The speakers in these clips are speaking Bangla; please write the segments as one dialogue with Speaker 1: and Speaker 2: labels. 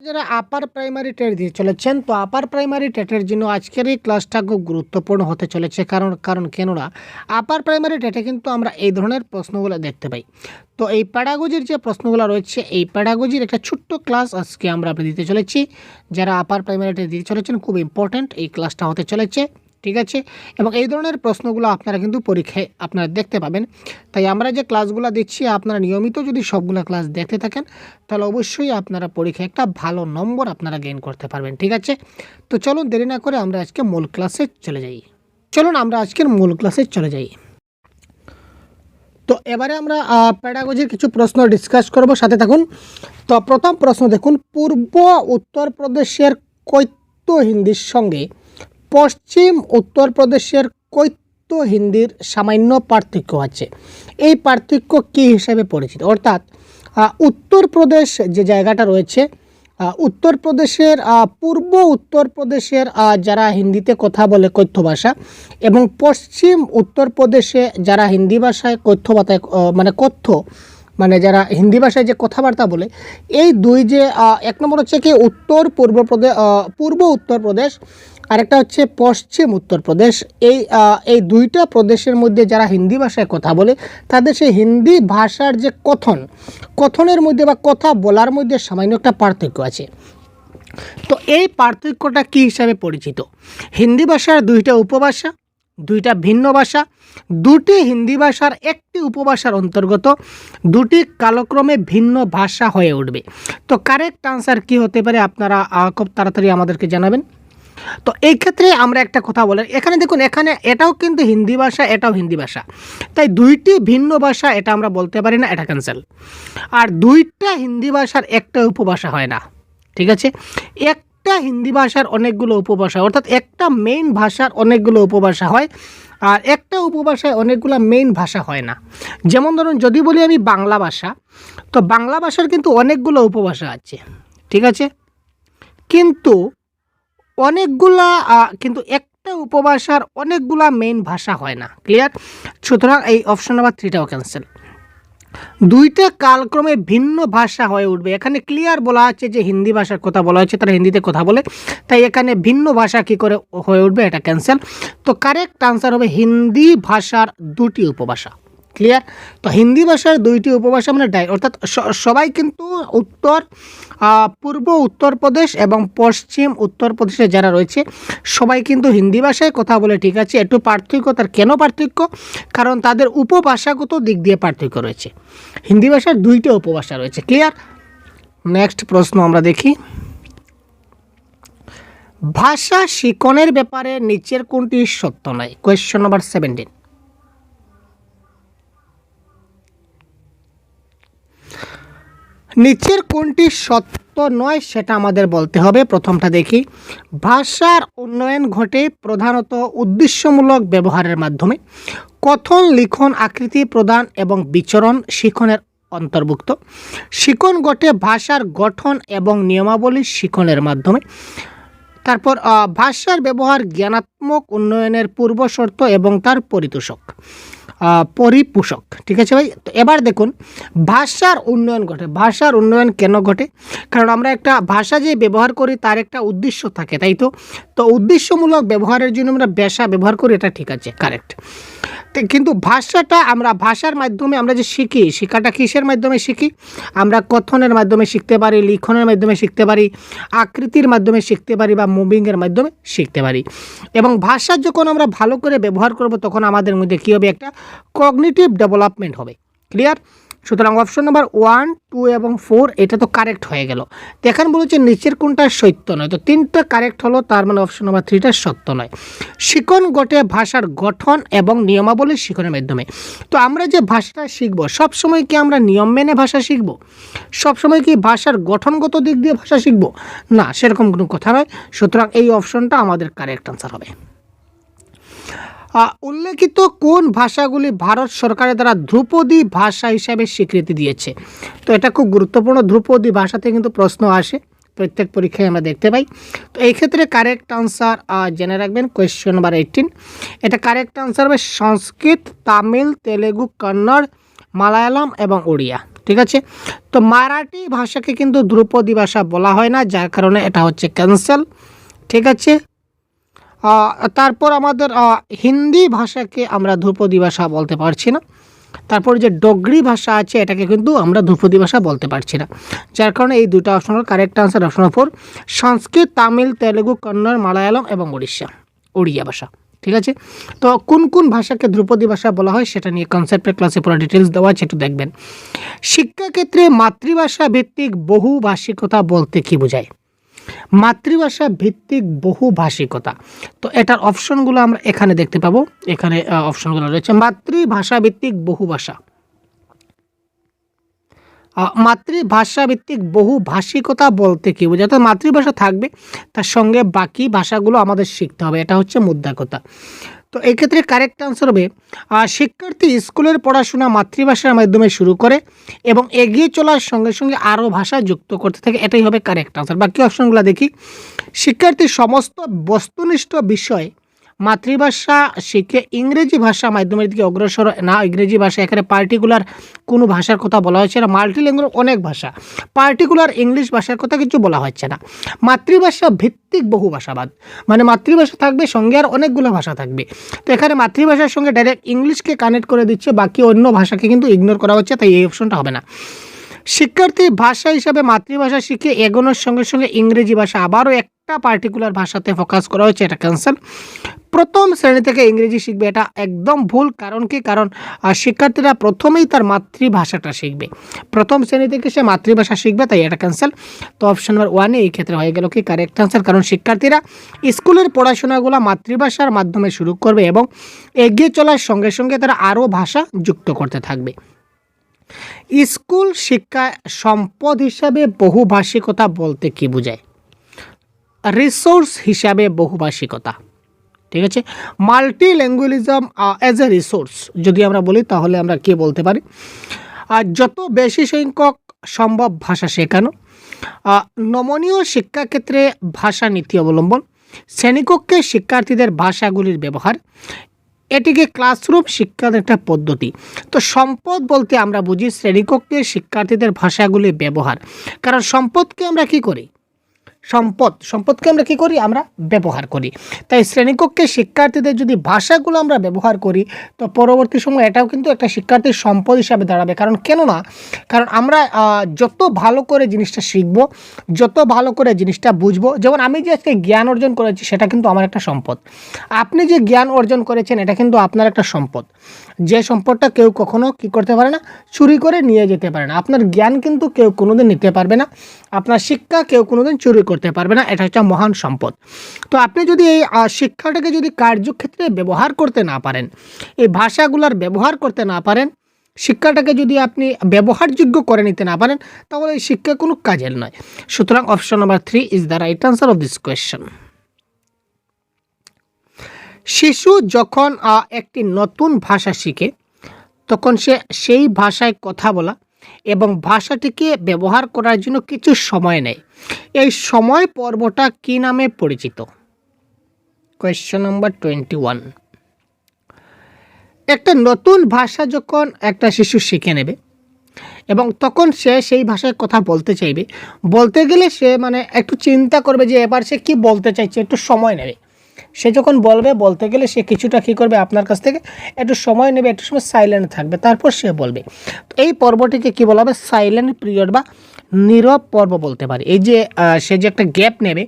Speaker 1: যারা আপার প্রাইমারি টেট দিয়ে চলেছেন, তো আপার প্রাইমারি টেটের জন্য আজকের এই ক্লাসটা খুব গুরুত্বপূর্ণ হতে চলেছে। কারণ কেননা আপার প্রাইমারি টেটে কিন্তু আমরা এই ধরনের প্রশ্নগুলো দেখতে পাই। তো এই প্যাডাগজির যে প্রশ্নগুলো রয়েছে, এই প্যাডাগজির একটা ছোট্ট ক্লাস আজকে আমরা দিতে চলেছি। যারা আপার প্রাইমারি টেট দিতে চলেছেন, খুব ইম্পর্ট্যান্ট এই ক্লাসটা হতে চলেছে, ঠিক আছে। এবং এই ধরনের প্রশ্নগুলো আপনারা কিন্তু পরীক্ষায় আপনারা দেখতে পাবেন। তাই আমরা যে ক্লাসগুলো দিচ্ছি, আপনারা নিয়মিত যদি সবগুলো ক্লাস দেখতে থাকেন, তাহলে অবশ্যই আপনারা পরীক্ষায় একটা ভালো নম্বর আপনারা গেইন করতে পারবেন, ঠিক আছে। তো চলুন দেরি না করে আমরা আজকে মূল ক্লাসে চলে যাই। তো এবারে আমরা প্যাডাগজির কিছু প্রশ্ন ডিসকাস করব, সাথে থাকুন। তো প্রথম প্রশ্ন দেখুন, পূর্ব উত্তরপ্রদেশের কৈত্য হিন্দির সঙ্গে পশ্চিম উত্তরপ্রদেশের কৈত্য হিন্দির সামান্য পার্থক্য আছে। এই পার্থক্য কী হিসাবে পরিচিত? অর্থাৎ উত্তরপ্রদেশ যে জায়গাটা রয়েছে, উত্তরপ্রদেশের পূর্ব উত্তরপ্রদেশের যারা হিন্দিতে কথা বলে কৈত্য ভাষা, এবং পশ্চিম উত্তরপ্রদেশে যারা হিন্দি ভাষায় মানে যারা হিন্দি ভাষায় যে কথাবার্তা বলে, এই দুই যে এক নম্বর হচ্ছে কি পূর্ব উত্তরপ্রদেশ, আরেকটা হচ্ছে পশ্চিম উত্তরপ্রদেশ। এই দুইটা প্রদেশের মধ্যে যারা হিন্দি ভাষায় কথা বলে, তাদের সেই হিন্দি ভাষার যে কথনের মধ্যে বা কথা বলার মধ্যে সামান্য একটা পার্থক্য আছে। তো এই পার্থক্যটা কী হিসাবে পরিচিত? হিন্দি ভাষার দুইটা উপভাষা, দুইটা ভিন্ন ভাষা, দুটি হিন্দি ভাষার একটি উপভাষার অন্তর্গত, দুটি কালক্রমে ভিন্ন ভাষা হয়ে উঠবে। তো কারেক্ট আনসার কী হতে পারে? আপনারা খুব তাড়াতাড়ি আমাদেরকে জানাবেন। তো এই ক্ষেত্রে আমরা একটা কথা বলেন, এখানে দেখুন, এখানে এটাও কিন্তু হিন্দি ভাষা, এটাও হিন্দি ভাষা, তাই দুইটি ভিন্ন ভাষা এটা আমরা বলতে পারি না, এটা ক্যান্সেল। আর দুইটা হিন্দি ভাষার একটা উপভাষা হয় না, ঠিক আছে। একটা হিন্দি ভাষার অনেকগুলো উপভাষা, অর্থাৎ একটা মেইন ভাষার অনেকগুলো উপভাষা হয়, আর একটা উপভাষায় অনেকগুলো মেইন ভাষা হয় না। যেমন ধরুন, যদি বলি আমি বাংলা ভাষা, তো বাংলা ভাষার কিন্তু অনেকগুলো উপভাষা আছে, ঠিক আছে, কিন্তু একটা উপভাষার অনেকগুলা মেইন ভাষা হয় না। ক্লিয়ার? সুতরাং এই অপশন নাম্বার 3টাও ক্যান্সেল। দুইটা কালক্রমে ভিন্ন ভাষা হয়ে উঠবে। এখানে ক্লিয়ার বলা আছে যে হিন্দি ভাষার কথা বলা হচ্ছে, তারা হিন্দিতে কথা বলে, তাই এখানে ভিন্ন ভাষা কি করে হয়ে উঠবে, এটা ক্যান্সেল। তো কারেক্ট আনসার হবে হিন্দি ভাষার দুটি উপভাষা। ক্লিয়ার? তো হিন্দি ভাষার দুইটি উপভাষা মানে অর্থাৎ সবাই কিন্তু পূর্ব উত্তরপ্রদেশ এবং পশ্চিম উত্তরপ্রদেশে যারা রয়েছে, সবাই কিন্তু হিন্দি ভাষায় কথা বলে, ঠিক আছে। একটু পার্থক্য, তার কেন পার্থক্য? কারণ তাদের উপভাষাগত দিক দিয়ে পার্থক্য রয়েছে। হিন্দি ভাষার দুইটা উপভাষা রয়েছে। ক্লিয়ার? নেক্সট প্রশ্ন আমরা দেখি, ভাষা শিখনের ব্যাপারে নিচের কোনটি সত্য নয়? Question number 17। নিচের কোনটি সত্য নয় সেটা আমাদের বলতে হবে। প্রথমটা দেখি, ভাষার উন্নয়ন ঘটে প্রধানত উদ্দেশ্যমূলক ব্যবহারের মাধ্যমে। কথন, লিখন, আকৃতি প্রদান এবং বিচরণ শিখনের অন্তর্ভুক্ত। শিখন ঘটে ভাষার গঠন এবং নিয়মাবলী শিখনের মাধ্যমে। তারপর ভাষার ব্যবহার জ্ঞানাত্মক উন্নয়নের পূর্বশর্ত এবং তার পরিপোষক, ঠিক আছে ভাই। তো এবার দেখুন, ভাষার উন্নয়ন ঘটে। ভাষার উন্নয়ন কেন ঘটে? কারণ আমরা একটা ভাষা যে ব্যবহার করি তার একটা উদ্দেশ্য থাকে, তাই তো। তো উদ্দেশ্যমূলক ব্যবহারের জন্য আমরা ভাষা ব্যবহার করি, এটা ঠিক আছে, কারেক্ট। কিন্তু ভাষার মাধ্যমে আমরা যে শিক্ষাটা কিসের মাধ্যমে শিখি? আমরা কথনের মাধ্যমে শিখতে পারি, লিখনের মাধ্যমে শিখতে পারি, আকৃতির মাধ্যমে শিখতে পারি, বা মুভিংয়ের মাধ্যমে শিখতে পারি। এবং ভাষা যখন আমরা ভালো করে ব্যবহার করব, তখন আমাদের মধ্যে কী হবে? একটা কগনিটিভ ডেভেলপমেন্ট হবে। ক্লিয়ার? সুতরাং অপশন নাম্বার 1, 2 এবং 4 এটা তো কারেক্ট হয়ে গেল। তো এখানে বলেছে নিচের কোনটা সত্য নয়, তো 3টা কারেক্ট হলো, তার মানে অপশন নাম্বার 3টা সত্য নয়। শিখন ঘটে ভাষার গঠন এবং নিয়মাবলী শিখনের মাধ্যমে। তো আমরা যে ভাষাটা শিখব, সবসময় কি আমরা নিয়ম মেনে ভাষা শিখব? সবসময় কি ভাষার গঠনগত দিক দিয়ে ভাষা শিখব? না, সেরকম কোনো কথা নয়। সুতরাং এই অপশনটা আমাদের কারেক্ট আনসার হবে। উল্লেখিত কোন ভাষাগুলি ভারত সরকারের দ্বারা ধ্রুপদী ভাষা হিসাবে স্বীকৃতি দিয়েছে? তো এটা খুব গুরুত্বপূর্ণ। ধ্রুপদী ভাষাতে কিন্তু প্রশ্ন আসে, প্রত্যেক পরীক্ষায় আমরা দেখতে পাই। তো এই ক্ষেত্রে কারেক্ট আনসার জেনে রাখবেন, কোয়েশ্চন নাম্বার 18। এটা কারেক্ট আনসার হবে সংস্কৃত, তামিল, তেলেগু, কন্নড়, মালায়ালাম এবং ওড়িয়া। ঠিক আছে। তো মারাঠি ভাষাকে কিন্তু ধ্রুপদী ভাষা বলা হয় না, যার কারণে এটা হচ্ছে ক্যান্সেল। ঠিক আছে। তারপর আমাদের হিন্দি ভাষাকে আমরা ধ্রুপদী ভাষা বলতে পারছি না। তারপর যে ডোগরি ভাষা আছে এটাকে কিন্তু আমরা ধ্রুপদী ভাষা বলতে পারছি না, যার কারণে এই দুটো অপশনের কারেক্ট আনসার অপশন 4 সংস্কৃত, তামিল, তেলেগু, কন্নড়, মালায়ালম এবং ওড়িয়া ভাষা। ঠিক আছে। তো কোন কোন ভাষাকে ধ্রুপদী ভাষা বলা হয় সেটা নিয়ে কনসেপ্টের ক্লাসে পুরো ডিটেলস দেওয়া আছে, একটু দেখবেন। শিক্ষাক্ষেত্রে মাতৃভাষা ভিত্তিক বহুভাষিকতা বলতে কি বোঝায়? মাতৃভাষা ভিত্তিক বহুভাষিকতা, তো এটার অপশনগুলো আমরা এখানে দেখতে পাবো। এখানে অপশনগুলো রয়েছে। মাতৃভাষা ভিত্তিক বহুভাষা, মাতৃভাষা ভিত্তিক বহুভাষিকতা বলতে কি বোঝায়? তো মাতৃভাষা থাকবে, তার সঙ্গে বাকি ভাষাগুলো আমাদের শিখতে হবে, এটা হচ্ছে মুদ্রা কথা। তো এক্ষেত্রে কারেক্ট আনসার হবে শিক্ষার্থী স্কুলের পড়াশোনা মাতৃভাষার মাধ্যমে শুরু করে এবং এগিয়ে চলার সঙ্গে সঙ্গে আরও ভাষা যুক্ত করতে থাকে, এটাই হবে কারেক্ট আনসার। বাকি অপশনগুলো দেখি। শিক্ষার্থী সমস্ত বস্তুনিষ্ঠ বিষয় মাতৃভাষা শিখে ইংরেজি ভাষা মাধ্যমের দিকে অগ্রসর না। ইংরেজি ভাষা এখানে পার্টিকুলার কোনো ভাষার কথা বলা হচ্ছে না, মাল্টিল্যাঙ্গুয়েজ অনেক ভাষা, পার্টিকুলার ইংলিশ ভাষার কথা কিছু বলা হচ্ছে না। মাতৃভাষা ভিত্তিক বহু ভাষাবাদ, মানে মাতৃভাষা থাকবে সঙ্গে আর অনেকগুলো ভাষা থাকবে। তো এখানে মাতৃভাষার সঙ্গে ডাইরেক্ট ইংলিশকে কানেক্ট করে দিচ্ছে, বাকি অন্য ভাষাকে কিন্তু ইগনোর করা হচ্ছে, তাই এই অপশনটা হবে না। শিক্ষার্থী ভাষা হিসাবে মাতৃভাষা শিখে এগোনোর সঙ্গে সঙ্গে ইংরেজি ভাষা আবারও একটা পার্টিকুলার ভাষাতে ফোকাস করা হচ্ছে, এটা ক্যান্সেল। প্রথম শ্রেণী থেকে ইংরেজি শিখবে, এটা একদম ভুল। কারণ কি? কারণ শিক্ষার্থীরা প্রথমেই তার মাতৃভাষাটা শিখবে, প্রথম শ্রেণী থেকে সে মাতৃভাষা শিখবে, তাই এটা ক্যান্সেল। তো অপশন নাম্বার 1 এই ক্ষেত্রে হয়ে গেল কি কারেক্ট আনসার, কারণ শিক্ষার্থীরা স্কুলের পড়াশোনাগুলো মাতৃভাষার মাধ্যমে শুরু করবে এবং এগিয়ে চলার সঙ্গে সঙ্গে তারা আরও ভাষা যুক্ত করতে থাকবে। স্কুল শিক্ষা সম্পদ হিসাবে বহুভাষিকতা বলতে কি বোঝায়? রিসোর্স হিসাবে বহুভাষিকতা। ঠিক আছে। মাল্টিল্যাঙ্গুয়ালিজম অ্যাজ এ রিসোর্স যদি আমরা বলি তাহলে আমরা কি বলতে পারি? যত বেশি সংখ্যক সম্ভব ভাষা শেখানো, নমনীয় শিক্ষাক্ষেত্রে ভাষা নীতি অবলম্বন, শ্রেণীকক্ষে শিক্ষার্থীদের ভাষাগুলির ব্যবহার, এটিকে ক্লাসরুম শিক্ষার একটা পদ্ধতি। তো সম্পদ বলতে আমরা বুঝি শ্রেণীকক্ষে শিক্ষার্থীদের ভাষাগুলির ব্যবহার, কারণ সম্পদকে আমরা কি করি? সম্পদকে আমরা কী করি? আমরা ব্যবহার করি। তাই শ্রেণীকক্ষে শিক্ষার্থীদের যদি ভাষাগুলো আমরা ব্যবহার করি তো পরবর্তী সময় এটাও কিন্তু একটা শিক্ষার্থীর সম্পদ হিসাবে দাঁড়াবে। কারণ কেন না? কারণ আমরা যত ভালো করে জিনিসটা শিখব, যত ভালো করে জিনিসটা বুঝবো, যেমন আমি যে আজকে জ্ঞান অর্জন করেছি সেটা কিন্তু আমার একটা সম্পদ। আপনি যে জ্ঞান অর্জন করেছেন এটা কিন্তু আপনার একটা সম্পদ, যে সম্পদটা কেউ কখনো কী করতে পারে না, চুরি করে নিয়ে যেতে পারে না। আপনার জ্ঞান কিন্তু কেউ কোনোদিন নিতে পারবে না, আপনার শিক্ষা কেউ কোনোদিন চুরি করতে পারবে না, এটা হচ্ছে মহান সম্পদ। তো আপনি যদি এই শিক্ষাটাকে যদি কার্যক্ষেত্রে ব্যবহার করতে না পারেন, এই ভাষাগুলোর ব্যবহার করতে না পারেন, শিক্ষাটাকে যদি আপনি ব্যবহারযোগ্য করে নিতে না পারেন, তাহলে এই শিক্ষা কোনো কাজের নয়। সুতরাং option number 3 is the right answer of this question. শিশু যখন একটি নতুন ভাষা শিখে তখন সে সেই ভাষায় কথা বলা এবং ভাষাটিকে ব্যবহার করার জন্য কিছু সময় নেয়। এই সময় পর্বটা কী নামে পরিচিত? Question number 21। একটা নতুন ভাষা যখন একটা শিশু শিখে নেবে এবং তখন সে সেই ভাষায় কথা বলতে চাইবে, বলতে গেলে সে মানে একটু চিন্তা করবে যে এবার সে কী বলতে চাইছে, একটু সময় নেবে। সে যখন বলতে গেলে সে কিছুটা কী করবে, আপনার কাছ থেকে একটু সময় নেবে, একটু সময় সাইলেন্ট থাকবে, তারপর সে বলবে। তো এই পর্বটিকে কী বলা হবে? সাইলেন্ট পিরিয়ড বা নীরব পর্ব বলতে পারে। এই যে সে যে একটা গ্যাপ নেবে,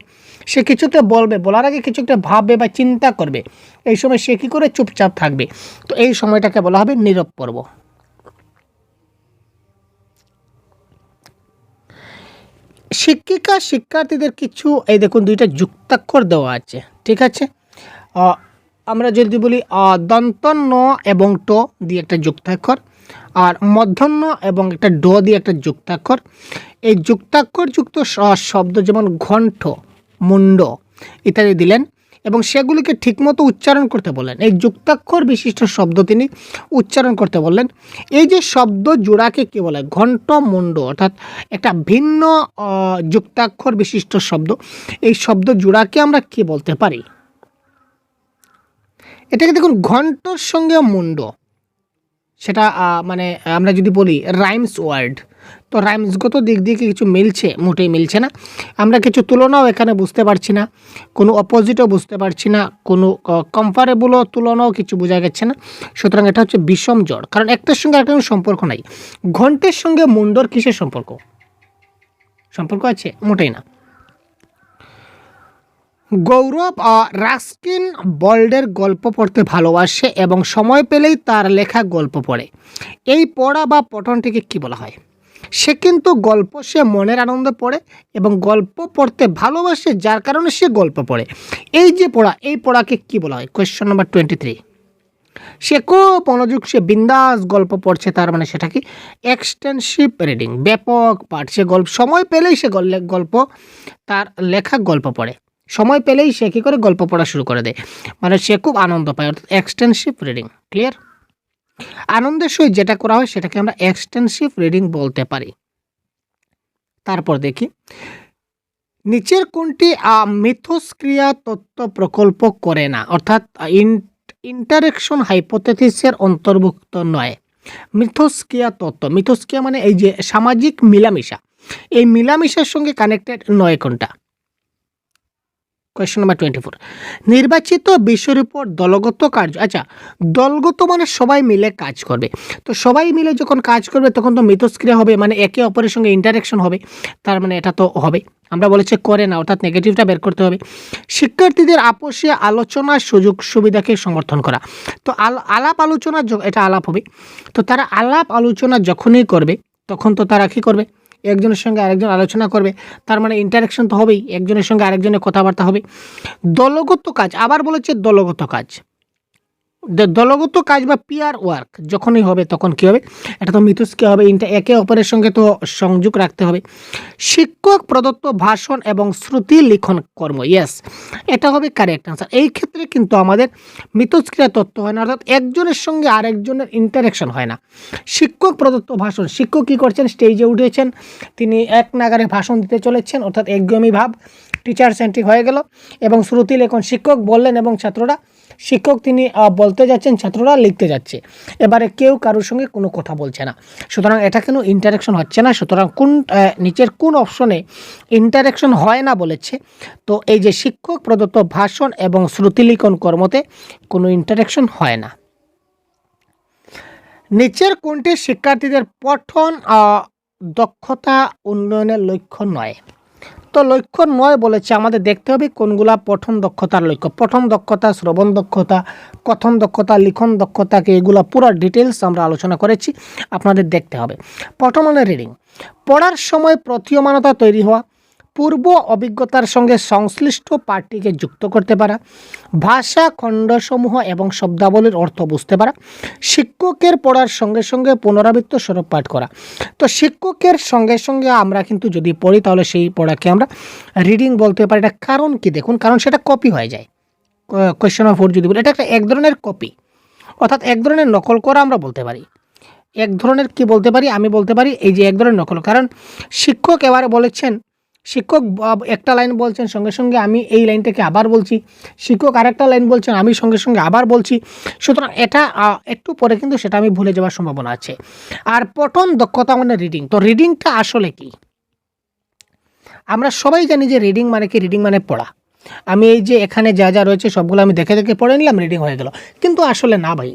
Speaker 1: সে কিছুটা বলবে, বলার আগে কিছু একটা ভাববে বা চিন্তা করবে, এই সময় সে কী করে চুপচাপ থাকবে, তো এই সময়টাকে বলা হবে নীরব পর্ব। শিক্ষিকা শিক্ষার্থীদের কিছু এই দেখুন দুইটা যুক্তাক্ষর দেওয়া আছে, ঠিক আছে। আমরা যদি বলি দন্ত ন এবং ট দিয়ে একটা যুক্তাক্ষর, আর মধ্যাহ্ন এবং একটা ড দিয়ে একটা যুক্তাক্ষর। এই যুক্তাক্ষর যুক্ত শব্দ যেমন ঘণ্ট, মুন্ড ইত্যাদি দিলেন এবং সেগুলিকে ঠিকমতো উচ্চারণ করতে বললেন। এই যুক্তাক্ষর বিশিষ্ট শব্দ তিনি উচ্চারণ করতে বললেন। এই যে শব্দ জোড়াকে কী বলে? ঘণ্ট, মুন্ড, অর্থাৎ একটা ভিন্ন যুক্তাক্ষর বিশিষ্ট শব্দ। এই শব্দ জোড়াকে আমরা কী বলতে পারি? এটাকে দেখুন ঘণ্টর সঙ্গে মুন্ড, সেটা মানে আমরা যদি বলি রাইমস ওয়ার্ড, তো রাইমসগত দিক দিয়ে কিছু মিলছে, মোটেই মিলছে না। আমরা কিছু তুলনাও এখানে বুঝতে পারছি না, কোনো অপোজিটও বুঝতে পারছি না, কোনো কম্পারেবলও তুলনাও কিছু বোঝা যাচ্ছে না। সুতরাং এটা হচ্ছে বিষম জড়, কারণ একটার সঙ্গে একটা কোনো সম্পর্ক নাই। ঘন্টের সঙ্গে মুন্ডর কিসের সম্পর্ক? সম্পর্ক আছে? মোটেই না। গৌরব রাস্কিন বল্ডের গল্প পড়তে ভালোবাসে এবং সময় পেলেই তার লেখা গল্প পড়ে। এই পড়া বা পঠনটিকে কি বলা হয়? সে কিন্তু গল্প সে মনের আনন্দে পড়ে এবং গল্প পড়তে ভালোবাসে, যার কারণে সে গল্প পড়ে। এই যে পড়া, এই পড়াকে কি বলা হয়? Question number 23। সে খুব মনোযোগ, সে বিন্দাস গল্প পড়ছে, তার মানে সেটা কি? এক্সটেন্সিভ রিডিং, ব্যাপক পাঠ। সে গল্প সময় পেলেই সে গল্প, তার লেখা গল্প পড়ে। সময় পেলেই সে কী করে? গল্প পড়া শুরু করে দেয়, মানে সে খুব আনন্দ পায়, অর্থাৎ এক্সটেন্সিভ রিডিং। ক্লিয়ার? আনন্দের সহিত যেটা করা হয় সেটাকে আমরা এক্সটেন্সিভ রিডিং বলতে পারি। তারপর দেখি, নিচের কোনটি মিথস্ক্রিয়া তত্ত্ব প্রকল্প করে না, অর্থাৎ ইন্টারেকশন হাইপোথেসিসের অন্তর্ভুক্ত নয়। মিথস্ক্রিয়া তত্ত্ব, মিথস্ক্রিয়া মানে এই যে সামাজিক মিলামিশা, এই মিলামিশার সঙ্গে কানেক্টেড নয় কোনটা? Question number 24। নির্বাচিত বিষয়ের উপর দলগত কার্য। আচ্ছা, দলগত মানে সবাই মিলে কাজ করবে। তো সবাই মিলে যখন কাজ করবে তখন তো মিথস্ক্রিয়া হবে, মানে একে অপরের সঙ্গে ইন্টারেকশন হবে, তার মানে এটা তো হবে। আমরা বলেছি করে না, অর্থাৎ নেগেটিভটা বের করতে হবে। শিক্ষার্থীদের আপোষে আলোচনার সুযোগ সুবিধাকে সমর্থন করা। তো আলাপ আলোচনা, এটা আলাপ হবে। তো তারা আলাপ আলোচনা যখনই করবে তখন তো তারা কী করবে? একজনের সঙ্গে আরেকজন আলোচনা করবে, তার মানে ইন্টারাকশন তো হবেই, একজনের সঙ্গে আরেকজনের কথাবার্তা হবে। দলগত কাজ, আবার বলেছে দলগত কাজ। দলগত কাজ বা পিয়ার ওয়ার্ক যখনই হবে তখন কী হবে? এটা তো মিথস্ক্রিয়া হবে, একে অপরের সঙ্গে তো সংযোগ রাখতে হবে। শিক্ষক প্রদত্ত ভাষণ এবং শ্রুতি লিখন কর্ম, ইয়েস, এটা হবে কারেক্ট আনসার। এই ক্ষেত্রে কিন্তু আমাদের মিথস্ক্রিয়া তত্ত্ব হয় না, অর্থাৎ একজনের সঙ্গে আরেকজনের ইন্টারাকশন হয় না। শিক্ষক প্রদত্ত ভাষণ, শিক্ষক কী করছেন? স্টেজে উঠেছেন, তিনি এক নাগারে ভাষণ দিতে চলেছেন, অর্থাৎ একদমই ভাব টিচার সেন্ট্রিক হয়ে গেল। এবং শ্রুতি লেখন, শিক্ষক বললেন এবং ছাত্ররা, শিক্ষক তিনি বলতে যাচ্ছেন, ছাত্ররা লিখতে যাচ্ছে। এবারে কেউ কারোর সঙ্গে কোনো কথা বলছে না, সুতরাং এটা কোনো ইন্টারাকশন হচ্ছে না। সুতরাং নিচের কোন অপশনে ইন্টারাকশন হয় না বলেছে? তো এই যে শিক্ষক প্রদত্ত ভাষণ এবং শ্রুতিলিখন কর্মতে কোনো ইন্টারাকশন হয় না। নিচের কোনটি শিক্ষার্থীদের পঠন দক্ষতা উন্নয়নের লক্ষ্য নয়? তো লক্ষ্য নয় বলেছে, আমাদের দেখতে হবে কোনগুলা পঠন দক্ষতার লক্ষ্য। পঠন দক্ষতা, শ্রবণ দক্ষতা, কথন দক্ষতা, লিখন দক্ষতাকে, এগুলো পুরো ডিটেলস আমরা আলোচনা করেছি, আপনাদের দেখতে হবে। পঠন মানে রিডিং, পড়ার সময় প্রতীয়মানতা তৈরি হওয়া, পূর্ব অভিজ্ঞতার সঙ্গে সংশ্লিষ্ট পাঠটিকে যুক্ত করতে পারা, ভাষা খণ্ডসমূহ এবং শব্দাবলীর অর্থ বুঝতে পারা, শিক্ষকের পড়ার সঙ্গে সঙ্গে পুনরাবৃত্ত স্বরূপ পাঠ করা। তো শিক্ষকের সঙ্গে সঙ্গে আমরা কিন্তু যদি পড়ি তাহলে সেই পড়াকে আমরা রিডিং বলতে পারি। এটা কারণ কি দেখুন, কারণ সেটা কপি হয়ে যায়। কোয়েশ্চন অফ 4 যদি বলি, এটা একটা এক ধরনের কপি, অর্থাৎ এক ধরনের নকল করা আমরা বলতে পারি। এক ধরনের কি বলতে পারি? আমি বলতে পারি এই যে এক ধরনের নকল। কারণ শিক্ষক এবারে বলেছেন, শিক্ষক একটা লাইন বলছেন, সঙ্গে সঙ্গে আমি এই লাইনটাকে আবার বলছি, শিক্ষক আরেকটা লাইন বলছেন, আমি সঙ্গে সঙ্গে আবার বলছি। সুতরাং এটা একটু পরে কিন্তু সেটা আমি ভুলে যাওয়ার সম্ভাবনা আছে। আর পঠন দক্ষতা মানে রিডিং। তো রিডিংটা আসলে কি? আমরা সবাই জানি যে রিডিং মানে কি? রিডিং মানে পড়া। আমি এই যে এখানে যা যা রয়েছে সবগুলো আমি দেখে দেখে পড়ে নিলাম, রিডিং হয়ে গেল, কিন্তু আসলে না ভাই।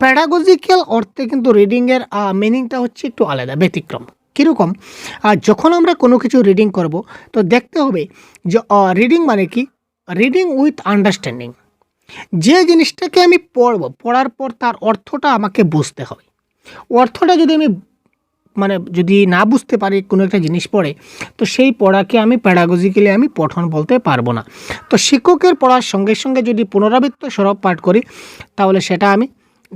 Speaker 1: প্যাডাগজিক্যাল অর্থে কিন্তু রিডিংয়ের মিনিংটা হচ্ছে একটু আলাদা, ব্যতিক্রম। কীরকম? যখন আমরা কোনো কিছু রিডিং করব তো দেখতে হবে যে রিডিং মানে কি? Reading with understanding. যে জিনিসটাকে আমি পড়ব, পড়ার পর তার অর্থটা আমাকে বুঝতে হবে। অর্থটা যদি আমি যদি না বুঝতে পারি কোনো একটা জিনিস পড়ে, তো সেই পড়াকে আমি প্যাডাগজিক্যালি আমি পঠন বলতে পারবো না। তো শিক্ষকের পড়ার সঙ্গে সঙ্গে যদি পুনরাবৃত্ত স্বরূপ পাঠ করি তাহলে সেটা আমি,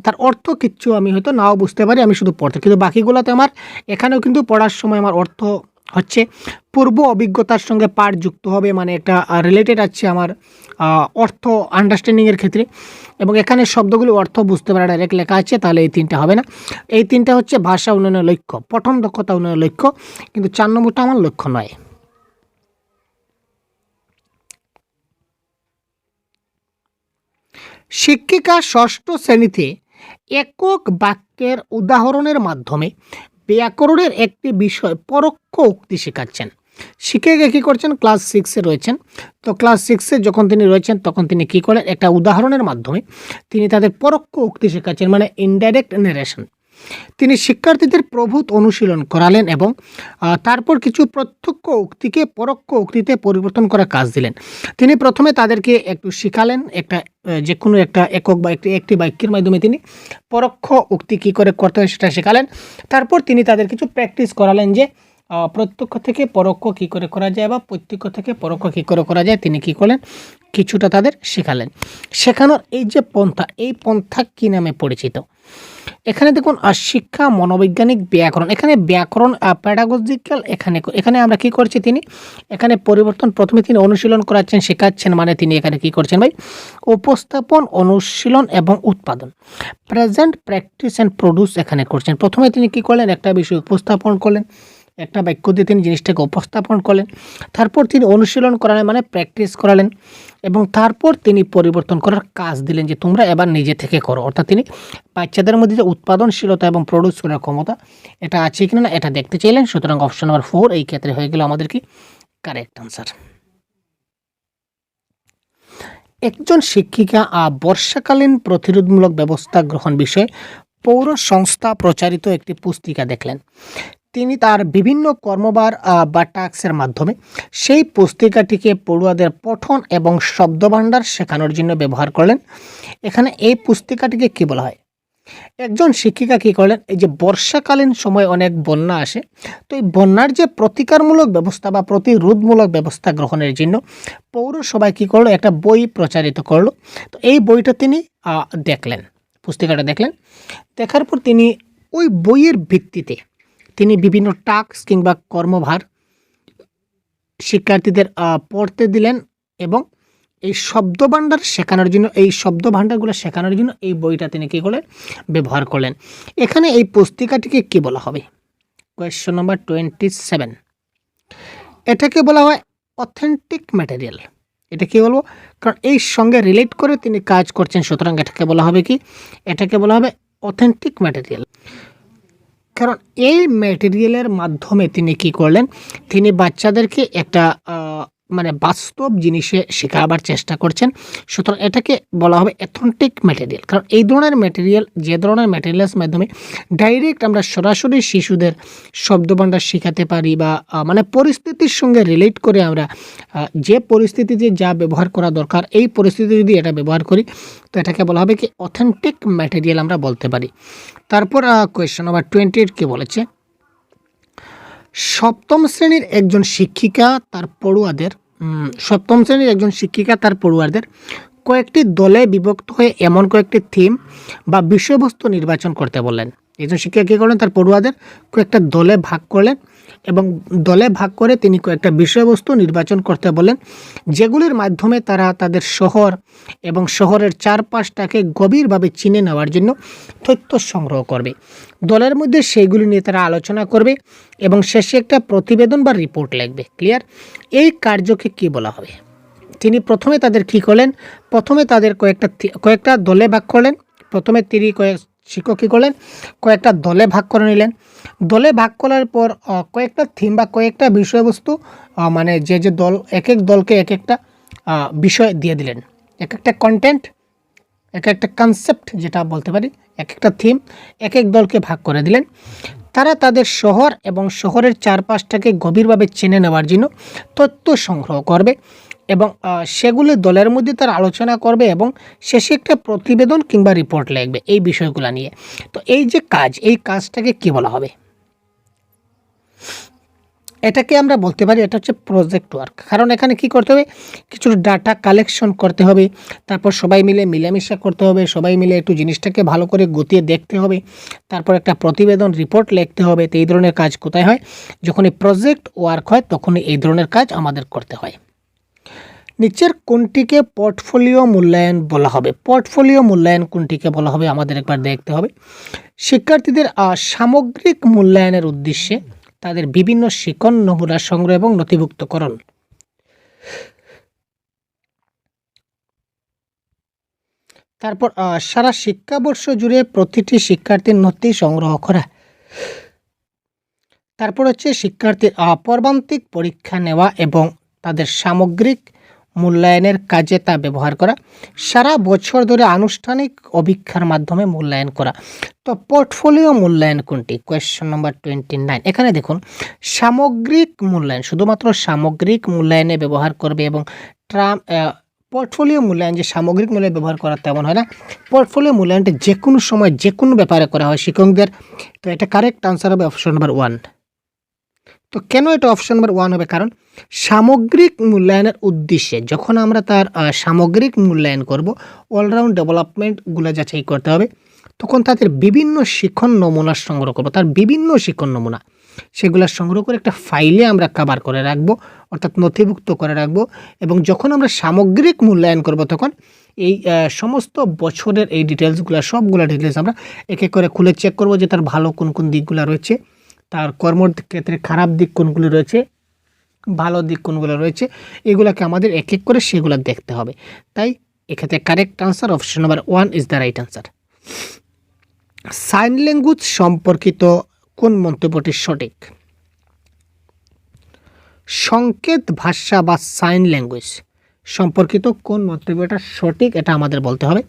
Speaker 1: তার অর্থ কিচ্ছু আমি হয়তো নাও বুঝতে পারি, আমি শুধু পড়তে, কিন্তু বাকিগুলোতে আমার এখানেও কিন্তু পড়ার সময় আমার অর্থ হচ্ছে পূর্ব অভিজ্ঞতার সঙ্গে পাঠ যুক্ত হবে, মানে একটা রিলেটেড আছে আমার অর্থ আন্ডারস্ট্যান্ডিংয়ের ক্ষেত্রে। এবং এখানে শব্দগুলি অর্থ বুঝতে পারা ডাইরেক্ট লেখা আছে, তাহলে এই তিনটা হবে না। এই তিনটা হচ্ছে ভাষা উন্নয়নের লক্ষ্য, পঠন দক্ষতা উন্নয়নের লক্ষ্য, কিন্তু 4 নম্বরটা আমার লক্ষ্য নয়। শিক্ষিকা ষষ্ঠ শ্রেণীতে একক বাক্যের উদাহরণের মাধ্যমে ব্যাকরণের একটি বিষয় পরোক্ষ উক্তি শেখাচ্ছেন। শিক্ষিকা কী করছেন? ক্লাস 6-এ রয়েছেন। তো ক্লাস 6-এ যখন তিনি রয়েছেন তখন তিনি কী করেন? একটা উদাহরণের মাধ্যমে তিনি তাদের পরোক্ষ উক্তি শেখাচ্ছেন, মানে ইনডাইরেক্ট ন্যারেশন। তিনি শিক্ষার্থীদের প্রভূত অনুশীলন করালেন এবং তারপর কিছু প্রত্যক্ষ উক্তিকে পরোক্ষ উক্তিতে পরিবর্তন করার কাজ দিলেন। তিনি প্রথমে তাদেরকে একটু শিখালেন, একটা যে কোনো একটা একক বা একটি বাক্যের মাধ্যমে তিনি পরোক্ষ উক্তি কী করে করতে হয় সেটা শেখালেন। তারপর তিনি তাদের কিছু প্র্যাকটিস করালেন যে প্রত্যক্ষ থেকে পরোক্ষ কী করে করা যায় বা প্রত্যক্ষ থেকে পরোক্ষ কী করে করা যায়, তিনি কী করলেন? কিছুটা তাদের শেখালেন। শেখানোর এই যে পন্থা, এই পন্থা কী নামে পরিচিত? এখানে দেখুন শিক্ষা, মনোবৈজ্ঞানিক, ব্যাকরণ। এখানে ব্যাকরণ প্যাডাগজিক্যাল, এখানে আমরা কি করছি? তিনি এখানে পরিবর্তন, প্রথমে তিনি অনুশীলন করাচ্ছেন, শেখাচ্ছেন, মানে তিনি এখানে কি করছেন ভাই? উপস্থাপন, অনুশীলন এবং উৎপাদন, প্রেজেন্ট, প্র্যাকটিস অ্যান্ড প্রডিউস এখানে করছেন। প্রথমে তিনি কি করলেন? একটা বিষয় উপস্থাপন করলেন, একটা বাক্য দিয়ে তিনি জিনিসটাকে উপস্থাপন করলেন। তারপর তিনি অনুশীলন করালেন, মানে প্র্যাকটিস করালেন, এবং তারপর তিনি পরিবর্তন করার কাজ দিলেন যে তোমরা এবার নিজে থেকে করো। অর্থাৎ তিনি বাচ্চাদের মধ্যে যে উৎপাদনশীলতা এবং প্রডিউস করার ক্ষমতা এটা আছে কিনা না এটা দেখতে চাইলেন। সুতরাং অপশন নাম্বার 4 এই ক্ষেত্রে হয়ে গেল আমাদের কি কারেক্ট আনসার। একজন শিক্ষিকা বর্ষাকালীন প্রতিরোধমূলক ব্যবস্থা গ্রহণ বিষয়ে পৌর সংস্থা প্রচারিত একটি পুস্তিকা দেখলেন। তিনি তার বিভিন্ন কর্মবার বা টাস্কের মাধ্যমে সেই পুস্তিকাটিকে পড়ুয়াদের পঠন এবং শব্দভাণ্ডার শেখানোর জন্য ব্যবহার করলেন। এখানে এই পুস্তিকাটিকে কী বলা হয়? একজন শিক্ষিকা কী করলেন? এই যে বর্ষাকালীন সময় অনেক বন্যা আসে, তো এই বন্যার যে প্রতিকারমূলক ব্যবস্থা বা প্রতিরোধমূলক ব্যবস্থা গ্রহণের জন্য পৌরসভায় কী করলো? একটা বই প্রচারিত করলো। তো এই বইটা তিনি দেখলেন, পুস্তিকাটা দেখলেন। দেখার পর তিনি ওই বইয়ের ভিত্তিতে তিনি বিভিন্ন টাস্ক কিংবা কর্মভার শিক্ষার্থীদের পড়তে দিলেন এবং এই শব্দভাণ্ডার শেখানোর জন্য, এই শব্দভাণ্ডারগুলো শেখানোর জন্য এই বইটা তিনি কী করলেন? ব্যবহার করলেন। এখানে এই পুস্তিকাটিকে কী বলা হবে? Question number 27। এটাকে বলা হয় অথেন্টিক ম্যাটেরিয়াল। এটা কী বলবো? কারণ এই সঙ্গে রিলেট করে তিনি কাজ করছেন, সুতরাং এটাকে বলা হবে কি? এটাকে বলা হবে অথেন্টিক ম্যাটেরিয়াল। কারণ এই ম্যাটেরিয়ালের মাধ্যমে তিনি কি করলেন? তিনি বাচ্চাদেরকে একটা মানে বাস্তব জিনিসে শেখাবার চেষ্টা করছেন। সুতরাং এটাকে বলা হবে অথেন্টিক ম্যাটেরিয়াল। কারণ এই ধরনের ম্যাটেরিয়াল, যে ধরনের ম্যাটেরিয়ালস মাধ্যমে ডাইরেক্ট আমরা সরাসরি শিশুদের শব্দভাণ্ডার শেখাতে পারি বা মানে পরিস্থিতির সঙ্গে রিলেট করে আমরা যে পরিস্থিতিতে যা ব্যবহার করা দরকার, এই পরিস্থিতিতে যদি এটা ব্যবহার করি তো এটাকে বলা হবে কি? অথেন্টিক ম্যাটেরিয়াল আমরা বলতে পারি। তারপর কোয়েশ্চন নাম্বার 28 কে বলেছে সপ্তম শ্রেণীর একজন শিক্ষিকা তার পড়ুয়াদের কয়েকটি দলে বিভক্ত হয়ে এমন কয়েকটি থিম বা বিষয়বস্তু নির্বাচন করতে বললেন। একজন শিক্ষিকা কী করলেন? তার পড়ুয়াদের কয়েকটা দলে ভাগ করলেন এবং দলে ভাগ করে তিনি কয়েকটা বিষয়বস্তু নির্বাচন করতে বলেন, যেগুলির মাধ্যমে তারা তাদের শহর এবং শহরের চারপাশটাকে গভীরভাবে চিনে নেওয়ার জন্য তথ্য সংগ্রহ করবে। দলের মধ্যে সেইগুলি নিয়ে তারা আলোচনা করবে এবং শেষে একটা প্রতিবেদন বা রিপোর্ট লিখবে। ক্লিয়ার? এই কার্যকে কি বলা হবে? তিনি প্রথমে তাদের কী করলেন? প্রথমে তাদের কয়েকটা দলে ভাগ করলেন। প্রথমে তিনি শিক্ষক কী করলেন? কয়েকটা দলে ভাগ করে নিলেন। দলে ভাগ করার পর কয়েকটা থিম বা কয়েকটা বিষয়বস্তু, মানে যে দল, এক এক দলকে এক একটা বিষয় দিয়ে দিলেন, এক একটা কন্টেন্ট, এক একটা কনসেপ্ট যেটা বলতে পারি, এক একটা থিম এক এক দলকে ভাগ করে দিলেন। তারা তাদের শহর এবং শহরের চারপাশটাকে গভীরভাবে চিনে নেওয়ার জন্য তথ্য সংগ্রহ করবে এবং সেগুলি দলের মধ্যে তারা আলোচনা করবে এবং শেষে একটা প্রতিবেদন কিংবা রিপোর্ট লিখবে এই বিষয়গুলো নিয়ে। তো এই যে কাজ, এই কাজটাকে কি বলা হবে? এটাকে আমরা বলতে পারি এটা হচ্ছে প্রজেক্ট ওয়ার্ক। কারণ এখানে কি করতে হবে? কিছু ডাটা কালেকশন করতে হবে, তারপর সবাই মিলে মিলেমিশা করতে হবে, সবাই মিলে একটু জিনিসটাকে ভালো করে গুছিয়ে দেখতে হবে, তারপর একটা প্রতিবেদন রিপোর্ট লিখতে হবে। তো এই ধরনের কাজ কোথায় হয়? যখন এই প্রজেক্ট ওয়ার্ক হয় তখনই এই ধরনের কাজ আমাদের করতে হয়। নিচের কোনটিকে পোর্টফোলিও মূল্যায়ন বলা হবে? পোর্টফোলিও মূল্যায়ন কোনটিকে বলা হবে আমাদের একবার দেখতে হবে। শিক্ষার্থীদের সামগ্রিক মূল্যায়নের উদ্দেশ্যে তাদের বিভিন্ন শিখন নমুনা সংগ্রহ এবং নথিভুক্তকরণ। তারপর সারা শিক্ষাবর্ষ জুড়ে প্রতিটি শিক্ষার্থীর নথি সংগ্রহ করা। তারপর হচ্ছে শিক্ষার্থীর পর্বান্তিক পরীক্ষা নেওয়া এবং তাদের সামগ্রিক মূল্যায়নের কাজে তা ব্যবহার করা। সারা বছর ধরে আনুষ্ঠানিক অভিক্ষার মাধ্যমে মূল্যায়ন করা। তো পোর্টফোলিও মূল্যায়ন কোনটি? কোয়েশ্চন নম্বর 29। এখানে দেখুন, সামগ্রিক মূল্যায়ন শুধুমাত্র সামগ্রিক মূল্যায়নে ব্যবহার করবে এবং পোর্টফোলিও মূল্যায়ন যে সামগ্রিক মূল্যায়ন ব্যবহার করা তেমন হয় না। পোর্টফোলিও মূল্যায়নটা যে কোনো সময় যে কোনো ব্যাপারে করা হয় শিক্ষকদের। তো এটা কারেক্ট আনসার হবে অপশন নম্বর 1। তো কেন এটা অপশন নম্বর 1 হবে? কারণ সামগ্রিক মূল্যায়নের উদ্দেশ্যে যখন আমরা তার সামগ্রিক মূল্যায়ন করব, অলরাউন্ড ডেভেলপমেন্টগুলো যাচাই করতে হবে, তখন তাদের বিভিন্ন শিক্ষণ নমুনা সংগ্রহ করব। তার বিভিন্ন শিক্ষণ নমুনা সেগুলো সংগ্রহ করে একটা ফাইলে আমরা কভার করে রাখবো, অর্থাৎ নথিভুক্ত করে রাখবো। এবং যখন আমরা সামগ্রিক মূল্যায়ন করব, তখন এই সমস্ত বছরের এই ডিটেলসগুলো, সবগুলো ডিটেলস আমরা এক এক করে খুলে চেক করব যে তার ভালো কোন কোন দিকগুলো রয়েছে, তার কর্মক্ষেত্রে খারাপ দিক কোনগুলো রয়েছে, ভালো দিক কোনগুলো রয়েছে, এগুলোকে আমাদের এক এক করে সেগুলো দেখতে হবে। তাই এক্ষেত্রে correct answer option number 1 is the right answer. Sign language সম্পর্কিত কোন মন্তব্যটি সঠিক? সংকেত ভাষা বা সাইন ল্যাঙ্গুয়েজ সম্পর্কিত কোন মন্তব্যটা সঠিক, এটা আমাদের বলতে হবে।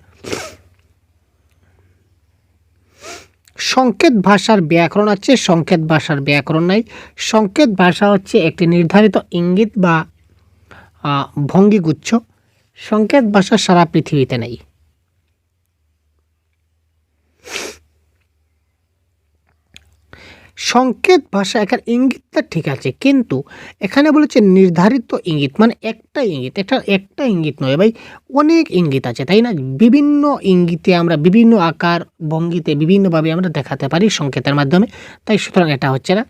Speaker 1: সংকেত ভাষার ব্যাকরণ আছে, সংকেত ভাষার ব্যাকরণ নাই। সংকেত ভাষা হচ্ছে একটি নির্ধারিত ইঙ্গিত বা ভঙ্গিগুচ্ছ। সংকেত ভাষা সারা পৃথিবীতে নেই। সংকেত ভাষা এখানে ইঙ্গিতটা ঠিক আছে, কিন্তু এখানে বলেছে নির্ধারিত ইঙ্গিত, মানে একটা ইঙ্গিত। এটা একটা ইঙ্গিত নয় ভাই, অনেক ইঙ্গিত আছে, তাই না? বিভিন্ন ইঙ্গিতে আমরা বিভিন্ন আকার ভঙ্গিতে বিভিন্নভাবে আমরা দেখাতে পারি সংকেতের মাধ্যমে। তাই সুতরাং এটা হচ্ছে না।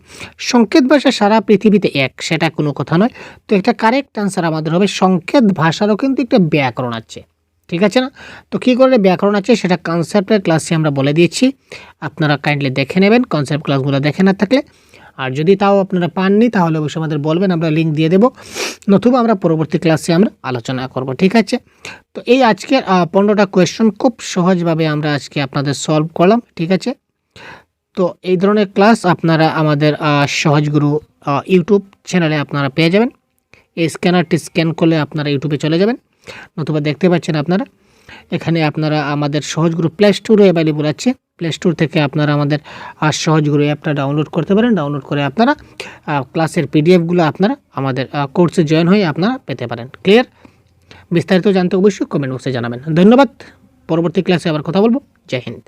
Speaker 1: সংকেত ভাষা সারা পৃথিবীতে এক, সেটা কোনো কথা নয়। তো একটা কারেক্ট আনসার আমাদের হবে সংকেত ভাষারও কিন্তু একটা ব্যাকরণ আছে, ঠিক আছে না? তো কী করে ব্যাকরণ আছে সেটা কনসেপ্টের ক্লাসে আমরা বলে দিয়েছি, আপনারা কাইন্ডলি দেখে নেবেন কনসেপ্ট ক্লাসগুলো দেখে না থাকলে। আর যদি তাও আপনারা পাননি তাহলে অবশ্যই আমাদের বলবেন, আমরা লিঙ্ক দিয়ে দেবো, নতুবা আমরা পরবর্তী ক্লাসে আমরা আলোচনা করব, ঠিক আছে? তো এই আজকের 15টা কোয়েশ্চন খুব সহজভাবে আমরা আজকে আপনাদের সলভ করলাম, ঠিক আছে? তো এই ধরনের ক্লাস আপনারা আমাদের সহজগুরু ইউটিউব চ্যানেলে আপনারা পেয়ে যাবেন। এই স্ক্যানারটি স্ক্যান করলে আপনারা ইউটিউবে চলে যাবেন, নতুবা দেখতে পাচ্ছেন আপনারা এখানে আপনারা আমাদের সহজগুরু প্লে স্টোরে অ্যাভেলেবল আছে। প্লে স্টোর থেকে আপনারা আমাদের সহজগুরু অ্যাপটা ডাউনলোড করতে পারেন। ডাউনলোড করে আপনারা ক্লাসের পিডিএফগুলো আপনারা আমাদের কোর্সে জয়েন হয়ে আপনারা পেতে পারেন। ক্লিয়ার? বিস্তারিত জানতে অবশ্যই কমেন্ট বক্সে জানাবেন। ধন্যবাদ। পরবর্তী ক্লাসে আবার কথা বলবো। জয় হিন্দ।